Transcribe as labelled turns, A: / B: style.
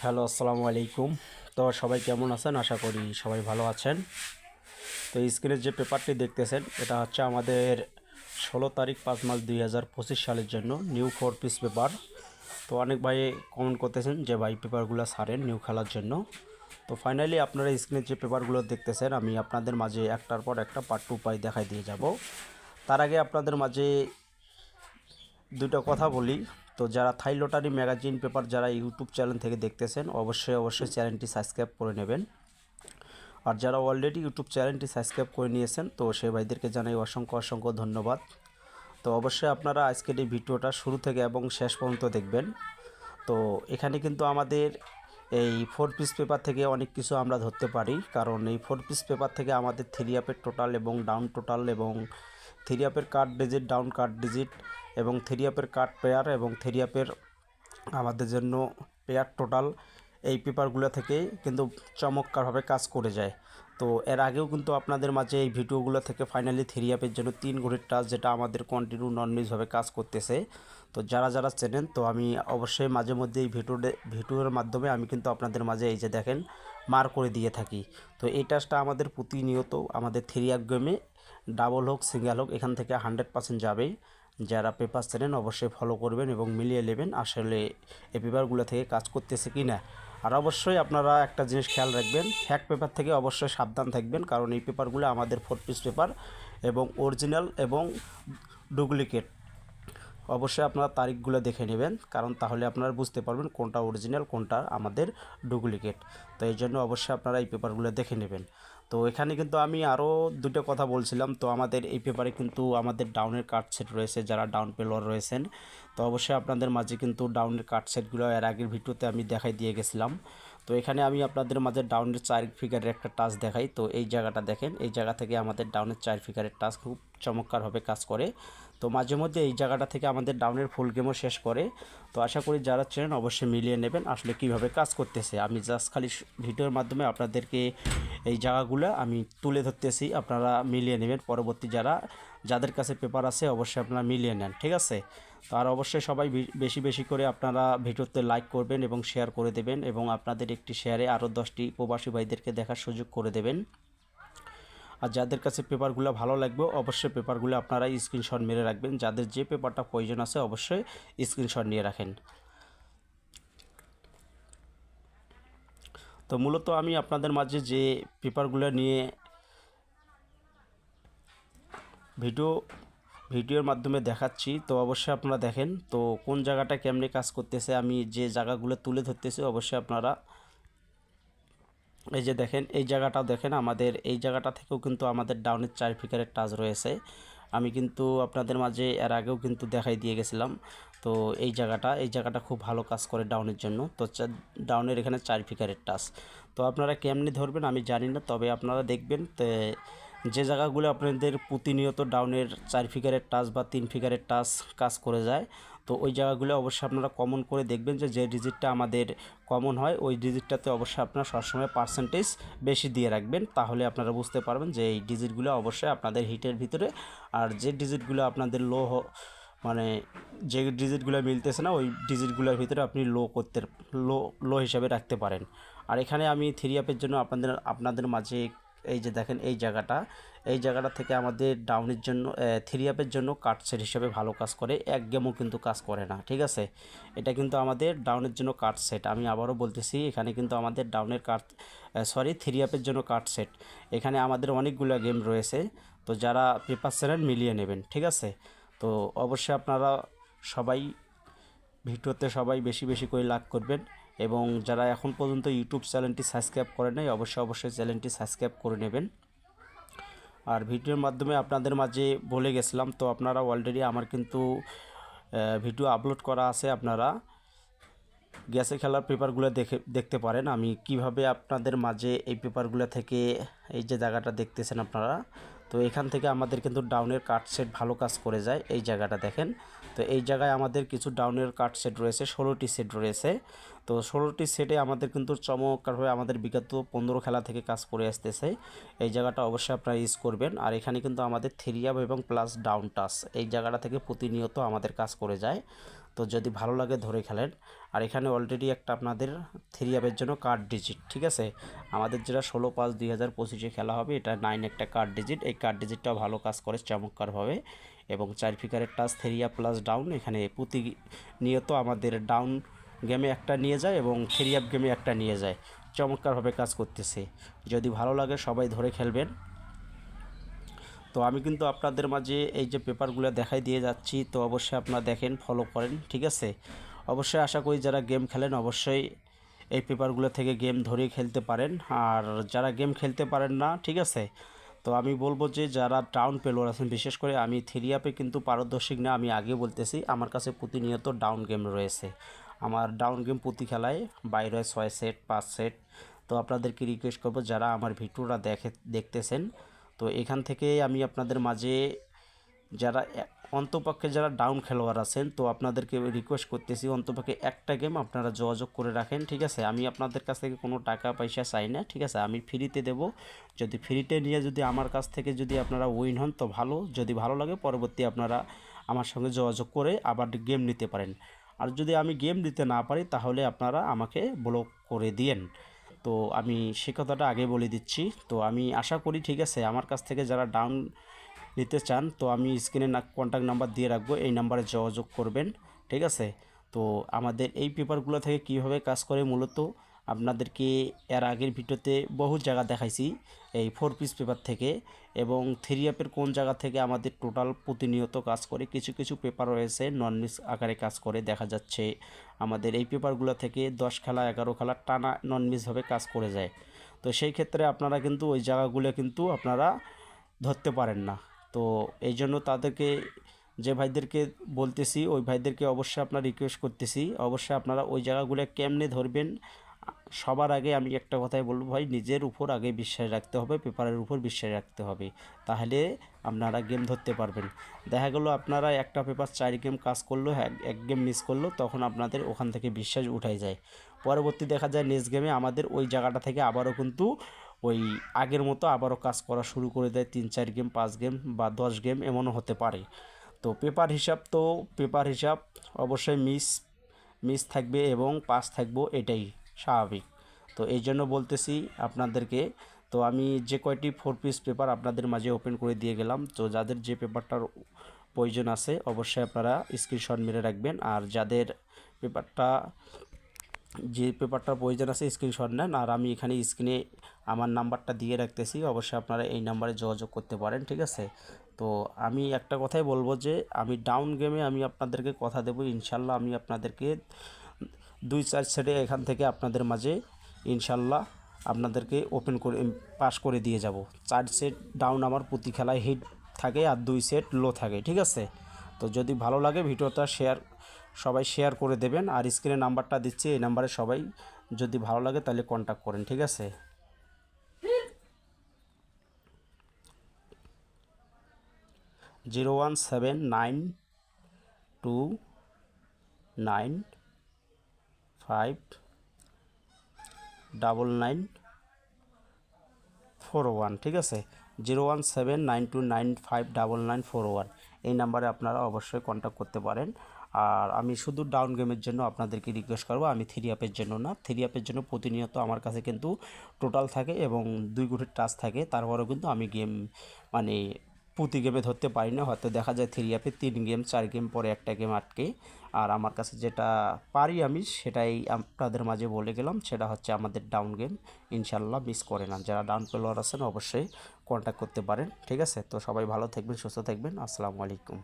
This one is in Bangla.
A: হ্যালো, আসসালামু আলাইকুম। তো সবাই কেমন আছেন? আশা করি সবাই ভালো আছেন। তো স্ক্রিনের যে পেপারটি দেখতেছেন এটা হচ্ছে আমাদের 16 তারিখ 5 মাস 2025 সালের জন্য নিউ 4 পিস পেপার। তো অনেক ভাই কমেন্ট করতেছেন যে ভাই পেপারগুলো ছাড়েন নিউ খেলার জন্য। তো ফাইনালি আপনারা স্ক্রিনের যে পেপারগুলো দেখতেছেন আমি আপনাদের মাঝে একটার পর একটা পার্ট টু পাই দেখাই দিয়ে যাব। তার আগে আপনাদের মাঝে দুটো কথা বলি। তো যারা থাই লটারি ম্যাগাজিন পেপার যারা ইউটিউব চ্যানেল থেকে দেখতেছেন অবশ্যই চ্যানেলটি সাবস্ক্রাইব করে নেবেন। আর যারা অলরেডি ইউটিউব চ্যানেলটি সাবস্ক্রাইব করে নিয়েছেন তো সেই ভাইদেরকে জানাই অসংখ্য ধন্যবাদ। তো অবশ্যই আপনারা আজকের এই ভিডিওটা শুরু থেকে এবং শেষ পর্যন্ত দেখবেন। তো এখানে কিন্তু আমাদের এই 4 পিস পেপার থেকে অনেক কিছু আমরা ধরতে পারি, কারণ এই 4 পিস পেপার থেকে আমাদের থ্রি আপের টোটাল এবং ডাউন টোটাল এবং থ্রি আপের card digit down card digit এবং থ্রি আপের কার্ড পেয়ার এবং থ্রি আপের আমাদের জন্য পেয়ার টোটাল এই পেপারগুলো থেকে কিন্তু চমৎকারভাবে কাজ করে যায়। তো এর আগেও কিন্তু আপনাদের মাঝে এই ভিডিওগুলো থেকে ফাইনালি থ্রি আপের জন্য 3 ঘড়ির টাচ যেটা আমাদের কন্টিনিউ ননলিজভাবে কাজ করতেছে। তো যারা চেনেন তো আমি অবশ্যই মাঝে মধ্যে এই ভিডিওর মাধ্যমে আমি কিন্তু আপনাদের মাঝে এই যে দেখেন মার করে দিয়ে থাকি। তো এই টাচটা আমাদের প্রতিনিয়ত আমাদের থ্রি আপ গেমে ডাবল হোক সিঙ্গেল হোক এখান থেকে 100% যাবে। যারা পেপার চেনেন অবশ্যই ফলো করবেন এবং মিলিয়ে নেবেন আসলে এই পেপারগুলো থেকে কাজ করতেছে কি না। আর অবশ্যই আপনারা একটা জিনিস খেয়াল রাখবেন, ফ্যাক পেপার থেকে অবশ্যই সাবধান থাকবেন, কারণ এই পেপারগুলো আমাদের 4 পিস পেপার এবং অরিজিনাল এবং ডুপ্লিকেট। অবশ্যই আপনারা তারিখগুলো দেখে নেবেন, কারণ তাহলে আপনারা বুঝতে পারবেন কোনটা অরিজিনাল কোনটা আমাদের ডুপ্লিকেট। তো এই জন্য অবশ্যই আপনারা এই পেপারগুলো দেখে নেবেন। তো এখানে কিন্তু আমি আরও দুটো কথা বলছিলাম। তো আমাদের এই পেপারে কিন্তু আমাদের ডাউনের কার্ড সেট রয়েছে, যারা ডাউন পেলোয়ার রয়েছেন তো অবশ্যই আপনাদের মাঝে কিন্তু ডাউনের কার্ড সেটগুলো এর আগের ভিডিওতে আমি দেখাই দিয়ে গেছিলাম। তো এখানে আমি আপনাদের মাঝে ডাউনের 4 ফিগারের একটা টাচ দেখাই। তো এই জায়গাটা দেখেন, এই জায়গা থেকে আমাদের ডাউনের 4 ফিগারের টাচ খুব চমৎকারভাবে কাজ করে। তো মাঝে মধ্যে এই জায়গাটা থেকে আমাদের ডাউনের ফুল গেমও শেষ করে। তো আশা করি যারা চেনেন অবশ্যই মিলিয়ে নেবেন আসলে কিভাবে কাজ করতেছে। আমি জাস্ট খালি ভিডিওর মাধ্যমে আপনাদেরকে এই জায়গাগুলো আমি তুলে ধরতেছি, আপনারা মিলিয়ে নেবেন। পরবর্তী যাদের কাছে পেপার আছে অবশ্যই আপনারা মিলিয়ে নেন, ঠিক আছে। তো আর অবশ্যই সবাই বেশি বেশি করে আপনারা ভিডিওতে লাইক করবেন এবং শেয়ার করে দেবেন, এবং আপনাদের একটি শেয়ারে আরও 10টি প্রবাসী ভাইদেরকে দেখার সুযোগ করে দেবেন। আর যাদের কাছে পেপারগুলো ভালো লাগবে অবশ্যই পেপারগুলো আপনারা স্ক্রিনশট মেরে রাখবেন। যাদের যে পেপারটা প্রয়োজন আছে অবশ্যই স্ক্রিনশট নিয়ে রাখেন। তো মূলত আমি আপনাদের মাঝে যে পেপারগুলো নিয়ে ভিডিও ভিডিওর মাধ্যমে দেখাচ্ছি তো অবশ্যই আপনারা দেখেন তো কোন জায়গাটা কেমনে কাজ করতেছে। আমি যে জায়গাগুলো তুলে ধরতেছি অবশ্যই আপনারা এই যে দেখেন, এই জায়গাটাও দেখেন, আমাদের এই জায়গাটা থেকেও কিন্তু আমাদের ডাউনের 4 ফিগারের টাচ রয়েছে। আমি কিন্তু আপনাদের মাঝে এর আগেও কিন্তু দেখাই দিয়ে গেছিলাম। তো এই জায়গাটা খুব ভালো কাজ করে ডাউনের জন্য। তো ডাউনের এখানে 4 ফিগারের টাচ। তো আপনারা কেমনি ধরবেন আমি জানি না, তবে আপনারা দেখবেন যে জায়গাগুলো আপনাদের প্রতিনিয়ত ডাউনের 4 ফিগারের টাচ বা 3 ফিগারের টাচ কাজ করে যায় তো ওই জায়গাগুলো অবশ্যই আপনারা কমন করে দেখবেন যে ডিজিটটা আমাদের কমন হয় ওই ডিজিটটাতে অবশ্যই আপনারা সবসময় পার্সেন্টেজ বেশি দিয়ে রাখবেন। তাহলে আপনারা বুঝতে পারবেন যে এই ডিজিটগুলো অবশ্যই আপনাদের হিটের ভিতরে, আর যে ডিজিটগুলো আপনাদের মানে যে ডিজিটগুলো মিলতেছে না ওই ডিজিটগুলোর ভিতরে আপনি লো হিসাবে রাখতে পারেন। আর এখানে আমি থ্রি আপের জন্য আপনাদের মাঝে এই যে দেখেন, এই জায়গাটা থেকে আমাদের ডাউনের জন্য থ্রি আপের জন্য কাট সেট হিসেবে ভালো কাজ করে, এক গেমও কিন্তু কাজ করে না, ঠিক আছে। এটা কিন্তু আমাদের ডাউনের জন্য কাট সেট। আমি আবারও বলতেছি এখানে কিন্তু আমাদের থ্রি আপের জন্য কাট সেট। এখানে আমাদের অনেকগুলো গেম রয়েছে। তো যারা পেপার চ্যানেল মিলিয়ে নেবেন, ঠিক আছে। তো অবশ্যই আপনারা সবাই ভিডিওতে সবাই বেশি বেশি করে লাইক করবেন, এবং যারা এখন পর্যন্ত ইউটিউব চ্যানেলটি সাবস্ক্রাইব করে নাই অবশ্যই চ্যানেলটি সাবস্ক্রাইব করে নেবেন। আর ভিডিওর মাধ্যমে আপনাদের মাঝে বলে গেছিলাম তো আপনারা অলরেডি আমার কিন্তু ভিডিও আপলোড করা আছে, আপনারা গ্যাসে খেলার পেপারগুলো দেখতে পারেন আমি কিভাবে আপনাদের মাঝে এই পেপারগুলো থেকে এই যে জায়গাটা দেখতেছেন আপনারা। তো এখান থেকে আমাদের কিন্তু ডাউনের কাট সেট ভালো কাজ করে যায়, এই জায়গাটা দেখেন। তো এই জায়গায় আমাদের কিছু ডাউনের কাট সেট রয়েছে, 16টি সেট রয়েছে। তো 16টি সেটে আমাদের কিন্তু চমৎকারভাবে আমাদের বিগত 15 খেলা থেকে কাজ করে আসতেছে। এই জায়গাটা অবশ্যই আপনারা ইউজ করবেন। আর এখানে কিন্তু আমাদের থ্রি আপ এবং প্লাস ডাউন টাচ এই জায়গাটা থেকে প্রতিনিয়ত আমাদের কাজ করে যায়। তো যদি ভালো লাগে ধরে খেলেন। আর এখানে অলরেডি একটা আপনাদের 3 অ্যাপের জন্য কার্ড ডিজিট, ঠিক আছে। আমাদের যেটা 16/5/2025 খেলা হবে, এটা 9 একটা কার্ড ডিজিট। এই কার্ড ডিজিটটাও ভালো কাজ করে চমৎকারভাবে, এবং 4 ফিগারের টাচ 3 অ্যাপ প্লাস ডাউন। এখানে প্রতিনিয়ত আমাদের ডাউন গেমে একটা নিয়ে যায় এবং 3 অ্যাপ গেমে একটা নিয়ে যায়, চমৎকারভাবে কাজ করতেছে। যদি ভালো লাগে সবাই ধরে খেলবেন। তো আমি কিন্তু আপনাদের মাঝে এই যে পেপারগুলো দেখাই দিয়ে যাচ্ছি, তো অবশ্যই আপনারা দেখেন, ফলো করেন, ঠিক আছে। অবশ্যই আশা করি যারা গেম খেলেন অবশ্যই এই পেপারগুলো থেকে গেম ধরেই খেলতে পারেন। আর যারা গেম খেলতে পারেন না, ঠিক আছে, তো আমি বলবো যে যারা ডাউন প্লেয়ার আছেন, বিশেষ করে আমি 3 অ্যাপে কিন্তু পারদর্শিক না, আমি আগে বলতেছি। আমার কাছে প্রতিনিয়ত ডাউন গেম রয়েছে। আমার ডাউন গেম প্রতি খেলায় বাইরে হয় 6 সেট 5 সেট। তো আপনাদেরকে রিকোয়েস্ট করবো যারা আমার ভিডিওটা দেখতেছেন, তো এখান থেকে আমি আপনাদের মাঝে যারা অন্তপক্ষে যারা ডাউন খেলোয়াড় আছেন, তো আপনাদেরকে রিকোয়েস্ট করতেছি অন্তপক্ষে একটা গেম আপনারা যোগাযোগ করে রাখেন, ঠিক আছে। আমি আপনাদের কাছ থেকে কোনো টাকা পয়সা চাই না, ঠিক আছে। আমি ফ্রিতে দেব। যদি ফ্রিতে নিয়ে যদি আমার কাছ থেকে যদি আপনারা উইন হন তো ভালো, যদি ভালো লাগে পরবর্তী আপনারা আমার সঙ্গে যোগাযোগ করে আবার গেম নিতে পারেন। আর যদি আমি গেম দিতে না পারি তাহলে আপনারা আমাকে ব্লক করে দিয়েন। তো আমি সে কথাটা আগে বলে দিচ্ছি। তো আমি আশা করি, ঠিক আছে, আমার কাছ থেকে যারা ডাউন নিতে চান, তো আমি স্ক্রিনে কন্ট্যাক্ট নাম্বার দিয়ে রাখবো, এই নাম্বারে যোগাযোগ করবেন, ঠিক আছে। তো আমাদের এই পেপারগুলো থেকে কীভাবে কাজ করে মূলত আপনাদেরকে এর আগের ভিডিওতে বহু জায়গা দেখাইছি, এই 4 পিস পেপার থেকে, এবং 3 অ্যাপের কোন জায়গা থেকে আমাদের টোটাল প্রতিনিয়ত কাজ করে। কিছু কিছু পেপার রয়েছে নন মিস আকারে কাজ করে, দেখা যাচ্ছে আমাদের এই পেপারগুলো থেকে 10 খেলা 11 খেলা টানা নন মিসভাবে কাজ করে যায়। তো সেই ক্ষেত্রে আপনারা কিন্তু ওই জায়গাগুলো কিন্তু আপনারা ধরতে পারেন না। তো এই জন্য তাদেরকে, যে ভাইদেরকে বলতেছি ওই ভাইদেরকে অবশ্যই আপনারা রিকোয়েস্ট করতেছি, অবশ্যই আপনারা ওই জায়গাগুলো কেমনে ধরবেন। সবার আগে আমি একটা কথাই বলবো ভাই, নিজের উপর আগে বিশ্বাস রাখতে হবে, পেপারের উপর বিশ্বাস রাখতে হবে, তাহলে আপনারা গেম ধরতে পারবেন। দেখা গেলো আপনারা একটা পেপার 4 গেম কাজ করলো, এক গেম মিস করলো, তখন আপনাদের ওখান থেকে বিশ্বাস উঠাই যায়। পরবর্তী দেখা যায় নেক্সট গেমে আমাদের ওই জায়গাটা থেকে আবারও কিন্তু ওই আগের মতো আবারও কাজ করা শুরু করে দেয়, 3-4 গেম 5 গেম বা 10 গেম এমনও হতে পারে। তো পেপার হিসাব অবশ্যই মিস থাকবে এবং পাস থাকবো, এটাই স্বাভাবিক। তো এই জন্য বলতেছি আপনাদেরকে। তো আমি যে কয়টি 4 পিস পেপার আপনাদের মাঝে ওপেন করে দিয়ে গেলাম, তো যাদের যে পেপারটার প্রয়োজন আছে অবশ্যই আপনারা স্ক্রিনশট মেরে রাখবেন। আর যাদের পেপারটার প্রয়োজন আছে স্ক্রিনশট নেন। আর আমি এখানে স্ক্রিনে আমার নাম্বারটা দিয়ে রাখতেছি, অবশ্যই আপনারা এই নাম্বারে যোগাযোগ করতে পারেন, ঠিক আছে। তো আমি একটা কথাই বলবো যে আমি ডাউন গেমে আমি আপনাদেরকে কথা দেবো, ইনশাল্লাহ আমি আপনাদেরকে 2-4 সেটে এখান থেকে আপনাদের মাঝে ইনশাল্লাহ আপনাদেরকে ওপেন করে পাস করে দিয়ে যাব। 4 সেট ডাউন আমার প্রতি খেলায় হিট থাকে আর 2 সেট লো থাকে, ঠিক আছে। তো যদি ভালো লাগে ভিডিওটা সবাই শেয়ার করে দেবেন। আর স্ক্রিনে নাম্বারটা দিচ্ছি, এই নাম্বারে সবাই যদি ভালো লাগে তাহলে কন্ট্যাক্ট করেন, ঠিক আছে। 01792959941, ঠিক আছে। 01792959941, এই নাম্বারে আপনারা অবশ্যই কন্ট্যাক্ট করতে পারেন। আর আমি শুধু ডাউন গেমের জন্য আপনাদেরকে রিকোয়েস্ট করবো, আমি 3 অ্যাপের জন্য না। 3 অ্যাপের জন্য প্রতিনিয়ত আমার কাছে কিন্তু টোটাল থাকে এবং 2 গুটির টাচ থাকে, তারপরেও কিন্তু আমি গেম মানে প্রতি গেমে ধরতে পারি না। হয়তো দেখা যায় 3 অ্যাপে 3 গেম 4 গেম পরে একটা গেম আটকে। আর আমার কাছে যেটা পারি আমি সেটাই আপনাদের মাঝে বলে গেলাম, সেটা হচ্ছে আমাদের ডাউন গেম, ইনশাল্লাহ মিস করে না। যারা ডাউন প্লেয়ার আছেন অবশ্যই কন্ট্যাক্ট করতে পারেন, ঠিক আছে। তো সবাই ভালো থাকবেন, সুস্থ থাকবেন, আসসালামু আলাইকুম।